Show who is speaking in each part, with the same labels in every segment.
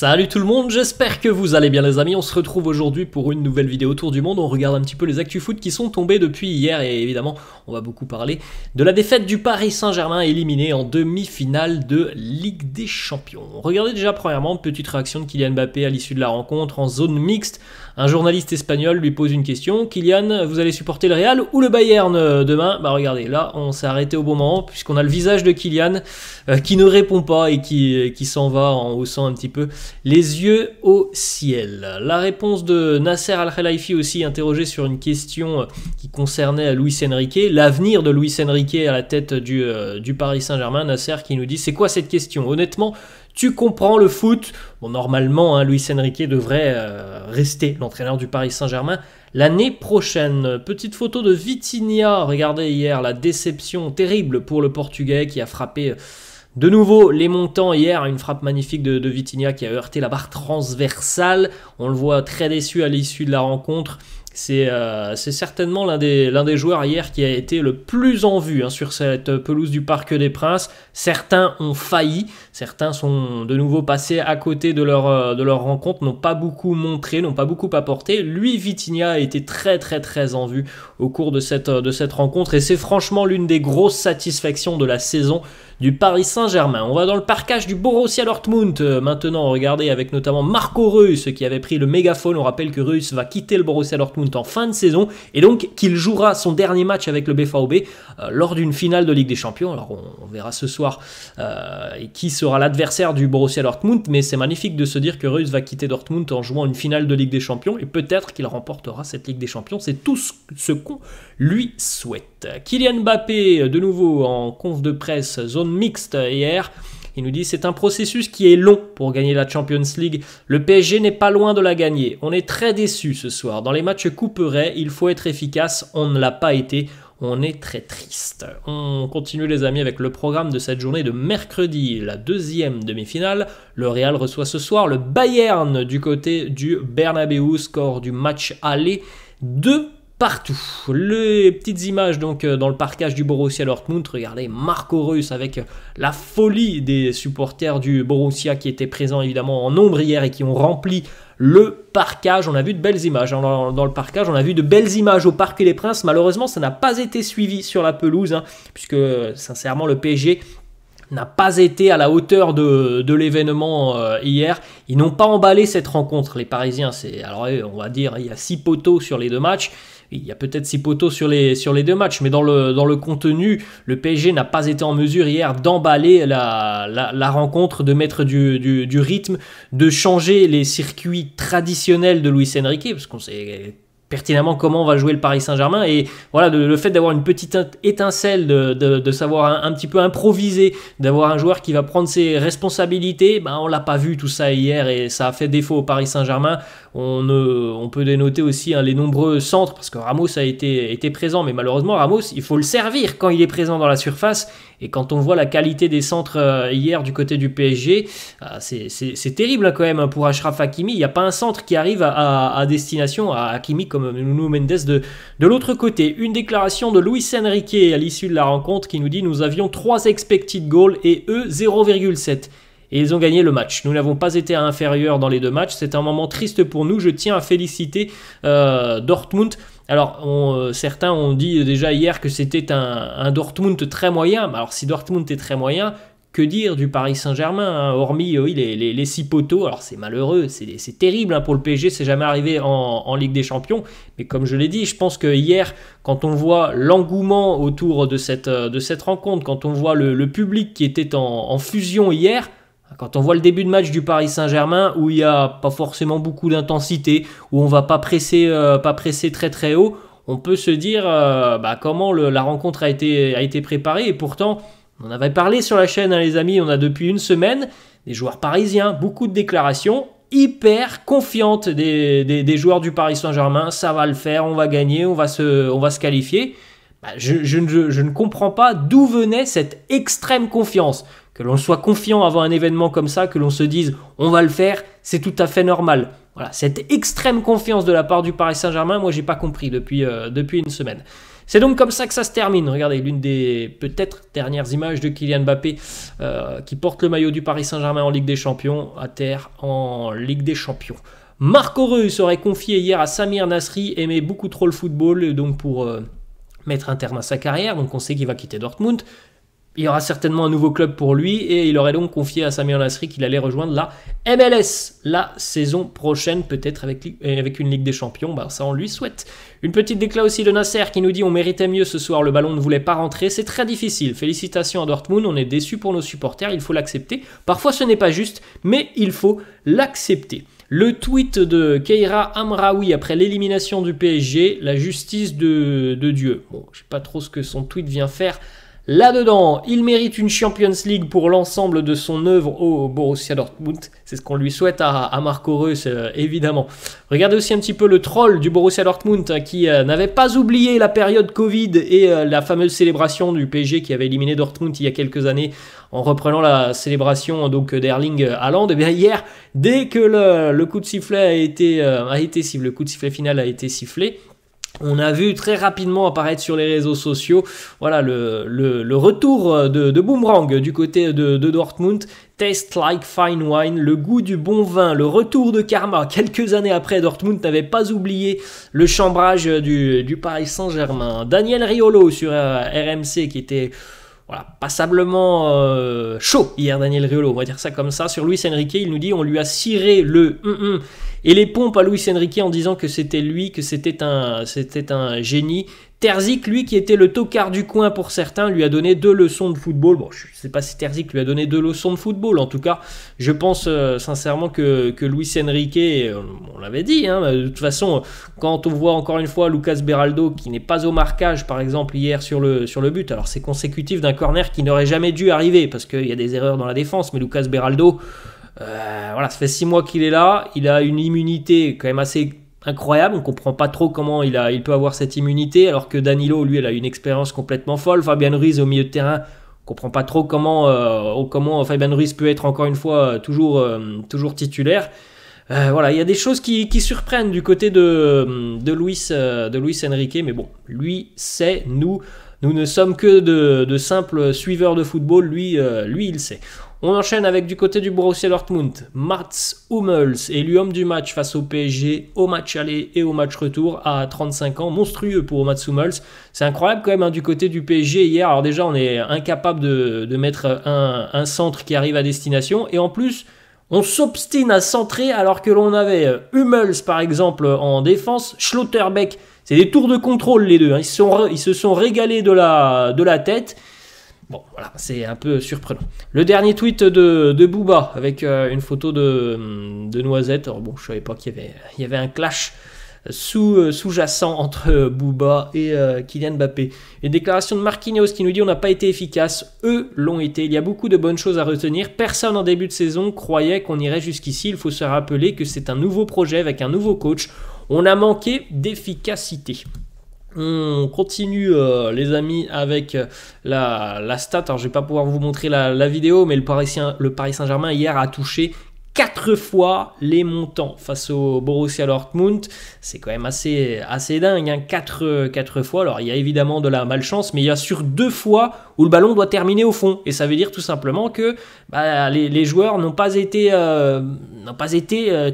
Speaker 1: Salut tout le monde, j'espère que vous allez bien les amis. On se retrouve aujourd'hui pour une nouvelle vidéo Tour du Monde. On regarde un petit peu les actus foot qui sont tombés depuis hier et évidemment on va beaucoup parler de la défaite du Paris Saint-Germain éliminé en demi-finale de Ligue des Champions. Regardez déjà premièrement, petite réaction de Kylian Mbappé à l'issue de la rencontre en zone mixte. Un journaliste espagnol lui pose une question. Kylian, vous allez supporter le Real ou le Bayern demain? Bah regardez, là on s'est arrêté au bon moment puisqu'on a le visage de Kylian qui ne répond pas et qui s'en va en haussant un petit peu les yeux au ciel. La réponse de Nasser Al-Khelaifi aussi, interrogé sur une question qui concernait Luis Enrique, l'avenir de Luis Enrique à la tête du Paris Saint-Germain. Nasser qui nous dit: c'est quoi cette question? Honnêtement, tu comprends le foot? Bon, normalement, Luis Enrique devrait rester l'entraîneur du Paris Saint-Germain l'année prochaine. Petite photo de Vitinha. Regardez hier la déception terrible pour le Portugais qui a frappé de nouveau les montants hier. Une frappe magnifique de Vitinha qui a heurté la barre transversale. On le voit très déçu à l'issue de la rencontre. C'est certainement l'un des joueurs hier qui a été le plus en vue sur cette pelouse du Parc des Princes. Certains ont failli, certains sont de nouveau passés à côté de leur rencontre, n'ont pas beaucoup montré, n'ont pas beaucoup apporté. Lui, Vitinha, a été très en vue au cours de cette rencontre et c'est franchement l'une des grosses satisfactions de la saison du Paris Saint-Germain. On va dans le parcage du Borussia Dortmund maintenant, regardez, avec notamment Marco Reus qui avait pris le mégaphone. On rappelle que Reus va quitter le Borussia Dortmund en fin de saison et donc qu'il jouera son dernier match avec le BVB lors d'une finale de Ligue des Champions. Alors on verra ce soir qui sera l'adversaire du Borussia Dortmund, mais c'est magnifique de se dire que Reus va quitter Dortmund en jouant une finale de Ligue des Champions et peut-être qu'il remportera cette Ligue des Champions. C'est tout ce qu'on lui souhaite. Kylian Mbappé de nouveau en conf de presse zone mixte hier. Il nous dit: c'est un processus qui est long pour gagner la Champions League. Le PSG n'est pas loin de la gagner. On est très déçus ce soir. Dans les matchs couperets, il faut être efficace. On ne l'a pas été. On est très triste. On continue les amis avec le programme de cette journée de mercredi, la deuxième demi-finale. Le Real reçoit ce soir le Bayern du côté du Bernabeu. Score du match aller 2 partout. Les petites images donc dans le parcage du Borussia Dortmund. Regardez Marco Reus avec la folie des supporters du Borussia qui étaient présents évidemment en nombre hier et qui ont rempli le parcage. On a vu de belles images dans le parcage. On a vu de belles images au Parc des Princes. Malheureusement, ça n'a pas été suivi sur la pelouse puisque sincèrement le PSG n'a pas été à la hauteur de l'événement hier. Ils n'ont pas emballé cette rencontre, les Parisiens. Alors on va dire, il y a 6 poteaux sur les 2 matchs. Il y a peut-être 6 poteaux sur les 2 matchs, mais dans le contenu, le PSG n'a pas été en mesure hier d'emballer la rencontre, de mettre du rythme, de changer les circuits traditionnels de Luis Enrique, parce qu'on sait pertinemment comment va jouer le Paris Saint-Germain. Et voilà, le fait d'avoir une petite étincelle, de savoir un petit peu improviser, d'avoir un joueur qui va prendre ses responsabilités, on l'a pas vu tout ça hier et ça a fait défaut au Paris Saint-Germain. On peut dénoter aussi les nombreux centres, parce que Ramos a été présent, mais malheureusement Ramos, il faut le servir quand il est présent dans la surface. Et quand on voit la qualité des centres hier du côté du PSG, c'est terrible quand même pour Achraf Hakimi. Il n'y a pas un centre qui arrive à destination à Hakimi comme Nuno Mendes de l'autre côté. Une déclaration de Luis Enrique à l'issue de la rencontre qui nous dit: nous avions 3 expected goals et eux 0,7. Et ils ont gagné le match. Nous n'avons pas été inférieurs dans les 2 matchs. C'est un moment triste pour nous. Je tiens à féliciter Dortmund. Alors, certains ont dit déjà hier que c'était un Dortmund très moyen. Alors, si Dortmund est très moyen, que dire du Paris Saint-Germain, hormis les 6 poteaux. Alors, c'est malheureux, c'est terrible pour le PSG. C'est jamais arrivé en Ligue des Champions. Mais comme je l'ai dit, je pense que hier, quand on voit l'engouement autour de cette rencontre, quand on voit le public qui était en fusion hier, quand on voit le début de match du Paris Saint-Germain où il n'y a pas forcément beaucoup d'intensité, où on ne va pas presser très haut, on peut se dire comment la rencontre a été préparée. Et pourtant, on en avait parlé sur la chaîne les amis, on a depuis une semaine des joueurs parisiens, beaucoup de déclarations hyper confiantes des joueurs du Paris Saint-Germain. Ça va le faire, on va gagner, on va se qualifier. Je ne comprends pas d'où venait cette extrême confiance. Que l'on soit confiant avant un événement comme ça, que l'on se dise on va le faire, c'est tout à fait normal. Voilà, cette extrême confiance de la part du Paris Saint-Germain, moi j'ai pas compris depuis une semaine. C'est donc comme ça que ça se termine. Regardez, l'une des peut-être dernières images de Kylian Mbappé qui porte le maillot du Paris Saint-Germain en Ligue des Champions, à terre en Ligue des Champions. Marco Reus aurait confié hier à Samir Nasri, aimait beaucoup trop le football, donc pour mettre un terme à sa carrière, donc on sait qu'il va quitter Dortmund. Il y aura certainement un nouveau club pour lui et il aurait donc confié à Samir Nasri qu'il allait rejoindre la MLS la saison prochaine, peut-être avec une Ligue des Champions, bah ça on lui souhaite. Une petite déclat aussi de Nasser qui nous dit on méritait mieux ce soir, le ballon ne voulait pas rentrer, c'est très difficile, félicitations à Dortmund, on est déçus pour nos supporters, il faut l'accepter, parfois ce n'est pas juste, mais il faut l'accepter. Le tweet de Keira Amraoui après l'élimination du PSG, la justice de Dieu. Bon, je ne sais pas trop ce que son tweet vient faire là-dedans. Il mérite une Champions League pour l'ensemble de son œuvre au Borussia Dortmund. C'est ce qu'on lui souhaite à Marco Reus, évidemment. Regardez aussi un petit peu le troll du Borussia Dortmund qui n'avait pas oublié la période Covid et la fameuse célébration du PSG qui avait éliminé Dortmund il y a quelques années en reprenant la célébration donc d'Erling Haaland. Et bien hier, dès que le coup de sifflet a été sifflé, le coup de sifflet final a été sifflé, on a vu très rapidement apparaître sur les réseaux sociaux voilà, le retour de boomerang du côté de Dortmund. Taste like fine wine, le goût du bon vin, le retour de karma. Quelques années après, Dortmund n'avait pas oublié le chambrage du Paris Saint-Germain. Daniel Riolo sur RMC qui était... Voilà, passablement chaud hier, Daniel Riolo, on va dire ça comme ça. Sur Luis Enrique, il nous dit on lui a ciré le et les pompes à Luis Enrique en disant que c'était lui, que c'était un génie. Terzic, lui, qui était le tocard du coin pour certains, lui a donné 2 leçons de football. Bon, je ne sais pas si Terzic lui a donné 2 leçons de football. En tout cas, je pense sincèrement que Luis Enrique, on l'avait dit, hein, de toute façon, quand on voit encore une fois Lucas Beraldo qui n'est pas au marquage, par exemple, hier sur le but, alors c'est consécutif d'un corner qui n'aurait jamais dû arriver parce qu'il y a des erreurs dans la défense, mais Lucas Beraldo, voilà, ça fait 6 mois qu'il est là, il a une immunité quand même assez incroyable, on ne comprend pas trop comment il peut avoir cette immunité, alors que Danilo, lui, il a une expérience complètement folle. Fabian Ruiz au milieu de terrain, on ne comprend pas trop comment Fabian Ruiz peut être encore une fois toujours titulaire. Voilà, il y a des choses qui surprennent du côté de Luis Enrique, mais bon, lui, c'est nous ne sommes que de simples suiveurs de football, lui il sait. On enchaîne avec du côté du Borussia Dortmund, Mats Hummels élu homme du match face au PSG, au match aller et au match retour à 35 ans, monstrueux pour Mats Hummels. C'est incroyable quand même hein, du côté du PSG hier, alors déjà on est incapable de mettre un centre qui arrive à destination, et en plus on s'obstine à centrer alors que l'on avait Hummels par exemple en défense, Schlotterbeck, c'est des tours de contrôle les deux, hein. Ils se sont régalés de la tête. Bon, voilà, c'est un peu surprenant. Le dernier tweet de Booba avec une photo de Noisette. Alors bon, je savais pas qu'il y avait un clash sous-jacent entre Booba et Kylian Mbappé. Une déclaration de Marquinhos qui nous dit on n'a pas été efficace, eux l'ont été. Il y a beaucoup de bonnes choses à retenir. Personne en début de saison croyait qu'on irait jusqu'ici. Il faut se rappeler que c'est un nouveau projet avec un nouveau coach. On a manqué d'efficacité. On continue les amis avec la stat. Alors je vais pas pouvoir vous montrer la vidéo, mais le Paris Saint-Germain hier a touché 4 fois les montants face au Borussia Dortmund. C'est quand même assez dingue, hein. 4 fois. Alors il y a évidemment de la malchance, mais il y a sur 2 fois où le ballon doit terminer au fond. Et ça veut dire tout simplement que les joueurs n'ont pas été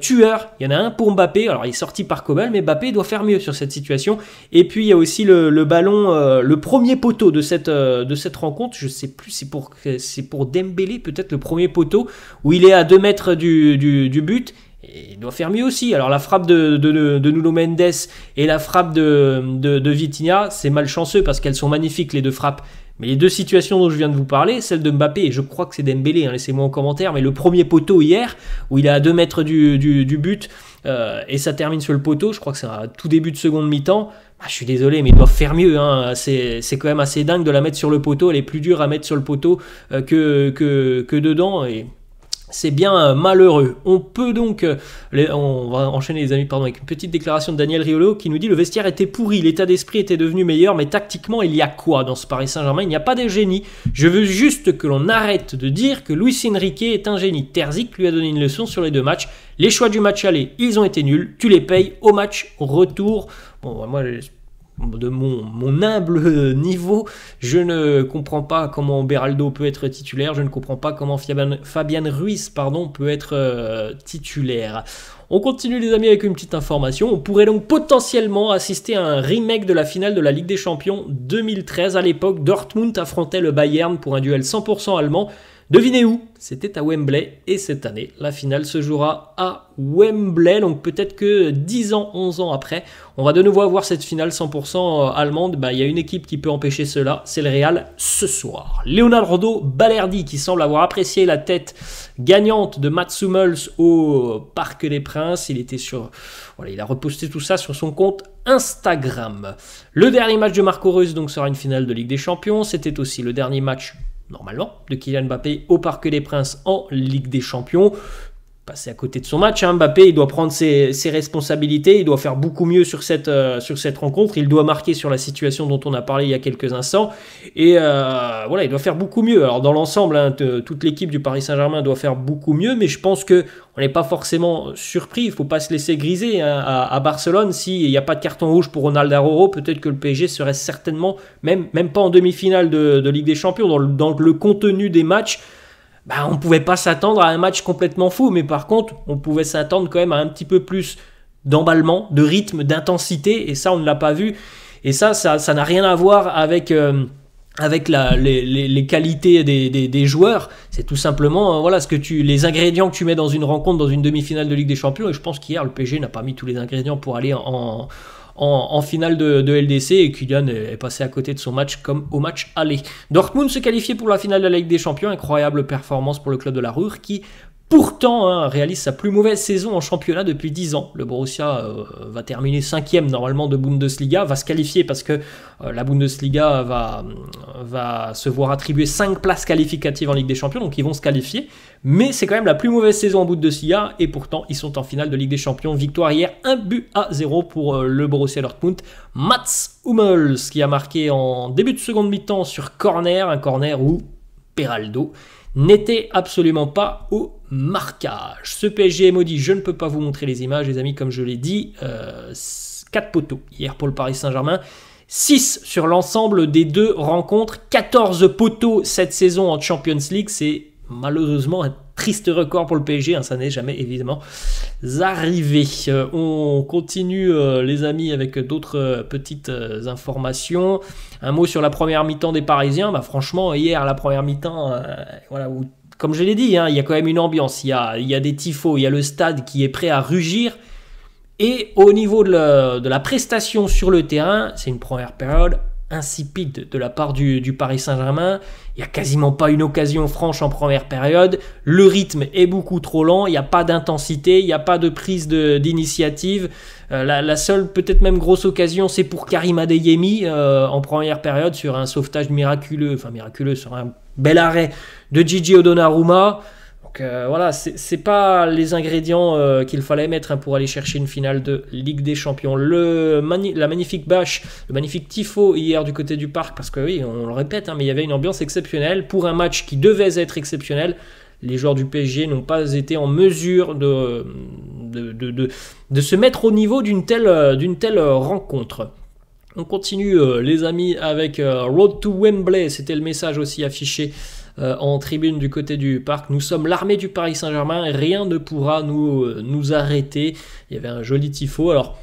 Speaker 1: tueurs. Il y en a un pour Mbappé. Alors il est sorti par Kobel, mais Mbappé doit faire mieux sur cette situation. Et puis il y a aussi le ballon, le premier poteau de cette rencontre. Je sais plus, c'est pour Dembélé peut-être le premier poteau où il est à 2 mètres du but. Et il doit faire mieux aussi. Alors la frappe de Nuno Mendes et la frappe de Vitinha, c'est malchanceux parce qu'elles sont magnifiques les 2 frappes. Mais les 2 situations dont je viens de vous parler, celle de Mbappé, et je crois que c'est Dembélé, hein, laissez-moi en commentaire, mais le premier poteau hier, où il est à 2 mètres du but, et ça termine sur le poteau, je crois que c'est à tout début de seconde mi-temps, je suis désolé, mais ils doivent faire mieux, hein. C'est quand même assez dingue de la mettre sur le poteau, elle est plus dure à mettre sur le poteau que dedans, et c'est bien malheureux. On peut donc, on va enchaîner les amis, avec une petite déclaration de Daniel Riolo qui nous dit le vestiaire était pourri, l'état d'esprit était devenu meilleur, mais tactiquement il y a quoi dans ce Paris Saint-Germain? Il n'y a pas de génie. Je veux juste que l'on arrête de dire que Luis Enrique est un génie. Terzic lui a donné une leçon sur les 2 matchs. Les choix du match aller, ils ont été nuls. Tu les payes au match retour. Bon, moi de mon humble niveau, je ne comprends pas comment Beraldo peut être titulaire, je ne comprends pas comment Fabian Ruiz peut être titulaire. On continue les amis avec une petite information, on pourrait donc potentiellement assister à un remake de la finale de la Ligue des Champions 2013. À l'époque, Dortmund affrontait le Bayern pour un duel 100% allemand. Devinez où? C'était à Wembley, et cette année, la finale se jouera à Wembley, donc peut-être que 10 ans, 11 ans après, on va de nouveau avoir cette finale 100% allemande. Il y a une équipe qui peut empêcher cela, c'est le Real ce soir. Leonardo Balerdi, qui semble avoir apprécié la tête gagnante de Mats Hummels au Parc des Princes, il a reposté tout ça sur son compte Instagram. Le dernier match de Marco Reus donc sera une finale de Ligue des Champions, c'était aussi le dernier match normalement, de Kylian Mbappé au Parc des Princes en Ligue des Champions. Passé à côté de son match, Mbappé, il doit prendre ses responsabilités, il doit faire beaucoup mieux sur cette rencontre, il doit marquer sur la situation dont on a parlé il y a quelques instants, et il doit faire beaucoup mieux. Alors dans l'ensemble, toute l'équipe du Paris Saint-Germain doit faire beaucoup mieux, mais je pense qu'on n'est pas forcément surpris, il ne faut pas se laisser griser à Barcelone. S'il n'y a pas de carton rouge pour Ronald Araujo, peut-être que le PSG serait certainement, même pas en demi-finale de Ligue des Champions, dans le contenu des matchs. On ne pouvait pas s'attendre à un match complètement fou, mais par contre, on pouvait s'attendre quand même à un petit peu plus d'emballement, de rythme, d'intensité, et ça, on ne l'a pas vu. Et ça n'a rien à voir avec les qualités des joueurs. C'est tout simplement les ingrédients que tu mets dans une rencontre, dans une demi-finale de Ligue des Champions, et je pense qu'hier, le PSG n'a pas mis tous les ingrédients pour aller en finale de LDC, et Kylian est passé à côté de son match comme au match aller. Dortmund se qualifiait pour la finale de la Ligue des Champions, incroyable performance pour le club de la Ruhr qui pourtant réalise sa plus mauvaise saison en championnat depuis 10 ans. Le Borussia va terminer 5e normalement de Bundesliga, va se qualifier parce que la Bundesliga va se voir attribuer 5 places qualificatives en Ligue des Champions, donc ils vont se qualifier. Mais c'est quand même la plus mauvaise saison en Bundesliga, et pourtant ils sont en finale de Ligue des Champions. Victoire hier, 1-0 pour le Borussia Dortmund. Mats Hummels qui a marqué en début de seconde mi-temps sur corner, un corner où Beraldo n'était absolument pas au marquage. Ce PSG est maudit, je ne peux pas vous montrer les images les amis, comme je l'ai dit, 4 poteaux hier pour le Paris Saint-Germain, 6 sur l'ensemble des 2 rencontres, 14 poteaux cette saison en Champions League, c'est malheureusement un triste record pour le PSG, ça n'est jamais évidemment arrivé. On continue les amis avec d'autres petites informations. Un mot sur la première mi-temps des Parisiens. Franchement, hier, la première mi-temps, où, comme je l'ai dit, il y a quand même une ambiance, il y a des tifos, il y a le stade qui est prêt à rugir. Et au niveau de la prestation sur le terrain, c'est une première période insipide de la part du Paris Saint-Germain. Il n'y a quasiment pas une occasion franche en première période. Le rythme est beaucoup trop lent. Il n'y a pas d'intensité. Il n'y a pas de prise d'initiative. La seule, peut-être même grosse occasion, c'est pour Karim Adeyemi en première période sur un sauvetage miraculeux, sur un bel arrêt de Gigi Donnarumma. Donc c'est pas les ingrédients qu'il fallait mettre pour aller chercher une finale de Ligue des Champions. La magnifique bâche, le magnifique tifo hier du côté du parc, parce que oui, on le répète, mais il y avait une ambiance exceptionnelle pour un match qui devait être exceptionnel. Les joueurs du PSG n'ont pas été en mesure de se mettre au niveau d'une telle rencontre. On continue les amis avec Road to Wembley, c'était le message aussi affiché en tribune du côté du parc. Nous sommes l'armée du Paris Saint-Germain et rien ne pourra nous arrêter. Il y avait un joli tifo. Alors,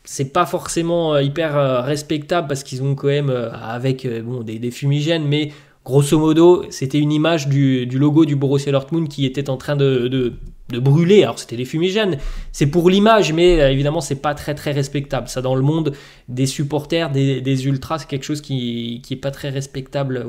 Speaker 1: c'est pas forcément hyper respectable parce qu'ils ont quand même avec des fumigènes, mais grosso modo, c'était une image du logo du Borussia Dortmund qui était en train de brûler. Alors c'était des fumigènes, c'est pour l'image, mais évidemment c'est pas très très respectable. Ça, dans le monde des supporters, des ultras, c'est quelque chose qui est pas très respectable,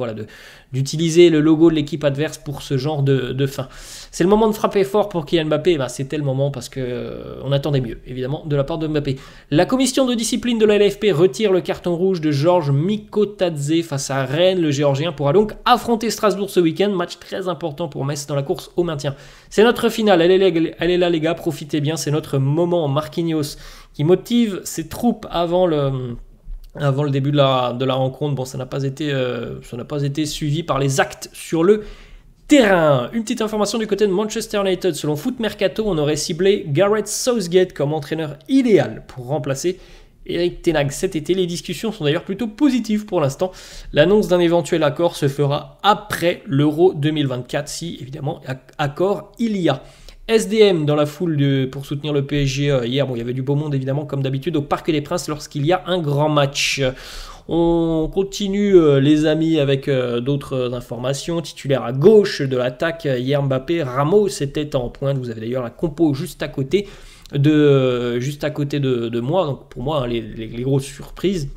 Speaker 1: d'utiliser le logo de l'équipe adverse pour ce genre de fin. C'est le moment de frapper fort pour Kylian Mbappé. C'était le moment parce que on attendait mieux, évidemment, de la part de Mbappé. La commission de discipline de la LFP retire le carton rouge de Georges Mikotadze face à Rennes. Le Géorgien pourra donc affronter Strasbourg ce week-end. Match très important pour Metz dans la course au maintien. C'est notre finale, elle est là les gars, profitez bien, c'est notre moment. Marquinhos qui motive ses troupes avant le début de la rencontre. Ça n'a pas été suivi par les actes sur le terrain. Une petite information du côté de Manchester United. Selon Foot Mercato, on aurait ciblé Gareth Southgate comme entraîneur idéal pour remplacer Erik ten Hag cet été. Les discussions sont d'ailleurs plutôt positives pour l'instant. L'annonce d'un éventuel accord se fera après l'Euro 2024, si évidemment accord il y a. SDM dans la foule pour soutenir le PSG hier. Bon, il y avait du beau monde évidemment comme d'habitude au Parc des Princes lorsqu'il y a un grand match. On continue les amis avec d'autres informations. Titulaire à gauche de l'attaque, hier Mbappé, Ramos était en pointe. Vous avez d'ailleurs la compo juste à côté de moi. Donc pour moi, hein, les grosses surprises,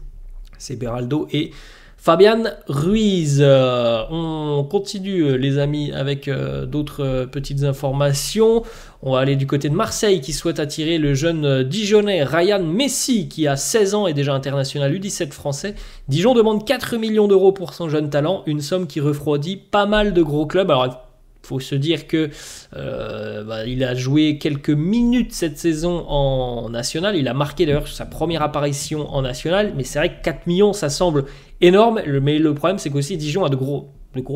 Speaker 1: c'est Beraldo et Fabian Ruiz. On continue les amis avec d'autres petites informations. On va aller du côté de Marseille qui souhaite attirer le jeune Dijonnais Ryan Messi qui a 16 ans et déjà international U17 français. Dijon demande 4 millions d'euros pour son jeune talent, une somme qui refroidit pas mal de gros clubs. Alors il faut se dire que il a joué quelques minutes cette saison en national. Il a marqué d'ailleurs sa première apparition en national. Mais c'est vrai que 4 millions, ça semble énorme. Mais le problème, c'est qu'aussi Dijon a de gros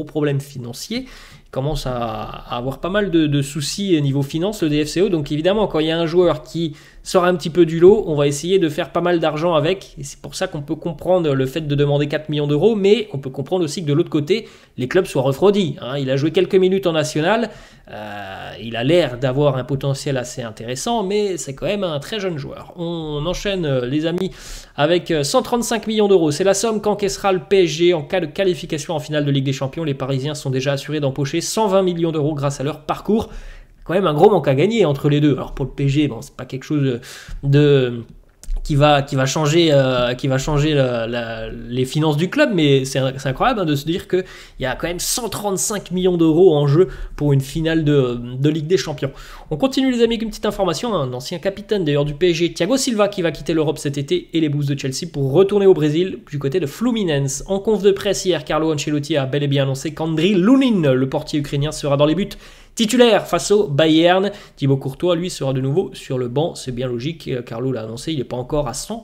Speaker 1: problèmes financiers. Il commence à avoir pas mal de soucis niveau finance, le DFCO. Donc évidemment, quand il y a un joueur qui sort un petit peu du lot, on va essayer de faire pas mal d'argent avec. Et c'est pour ça qu'on peut comprendre le fait de demander 4 millions d'euros. Mais on peut comprendre aussi que de l'autre côté, les clubs soient refroidis. Hein. Il a joué quelques minutes en national. Il a l'air d'avoir un potentiel assez intéressant, mais c'est quand même un très jeune joueur. On enchaîne les amis avec 135 millions d'euros. C'est la somme qu'encaissera le PSG en cas de qualification en finale de Ligue des Champions. Les Parisiens sont déjà assurés d'empocher 120 millions d'euros grâce à leur parcours. Quand même un gros manque à gagner entre les deux. Alors pour le PSG, bon, c'est pas quelque chose qui va changer, les finances du club, mais c'est incroyable de se dire qu'il y a quand même 135 millions d'euros en jeu pour une finale de Ligue des Champions. On continue les amis avec une petite information, un ancien capitaine d'ailleurs du PSG, Thiago Silva, qui va quitter l'Europe cet été et les Blues de Chelsea pour retourner au Brésil du côté de Fluminense. En conf de presse hier, Carlo Ancelotti a bel et bien annoncé qu'Andriy Lunin, le portier ukrainien, sera dans les buts titulaire face au Bayern. Thibaut Courtois, lui, sera de nouveau sur le banc. C'est bien logique. Carlo l'a annoncé, il n'est pas encore à 100%.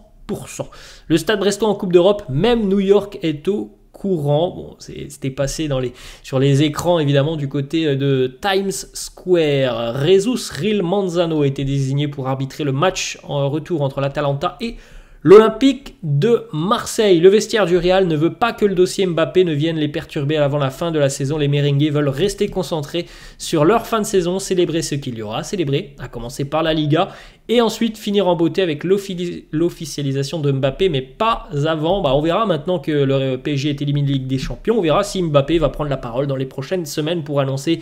Speaker 1: Le Stade Brestois en Coupe d'Europe, même New York est au courant. Bon, c'était passé sur les écrans, évidemment, du côté de Times Square. Jesus Ril Manzano a été désigné pour arbitrer le match en retour entre l'Atalanta et l'Olympique de Marseille. Le vestiaire du Real ne veut pas que le dossier Mbappé ne vienne les perturber avant la fin de la saison. Les merengues veulent rester concentrés sur leur fin de saison, célébrer ce qu'il y aura à célébrer, à commencer par la Liga, et ensuite finir en beauté avec l'officialisation de Mbappé, mais pas avant. On verra maintenant que le PSG est éliminé de Ligue des Champions. On verra si Mbappé va prendre la parole dans les prochaines semaines pour annoncer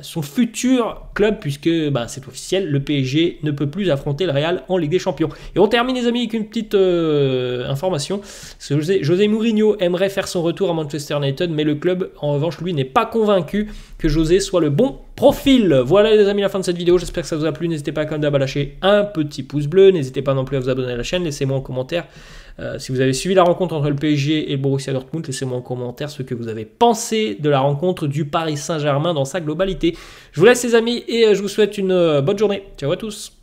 Speaker 1: son futur club, puisque c'est officiel, le PSG ne peut plus affronter le Real en Ligue des Champions. Et on termine les amis avec une petite information. José Mourinho aimerait faire son retour à Manchester United, mais le club en revanche lui n'est pas convaincu que José soit le bon profil. Voilà les amis, la fin de cette vidéo, j'espère que ça vous a plu. N'hésitez pas comme d'hab à lâcher un petit pouce bleu, n'hésitez pas non plus à vous abonner à la chaîne, laissez-moi en commentaire si vous avez suivi la rencontre entre le PSG et le Borussia Dortmund, laissez-moi en commentaire ce que vous avez pensé de la rencontre du Paris Saint-Germain dans sa globalité. Je vous laisse les amis et je vous souhaite une bonne journée. Ciao à tous.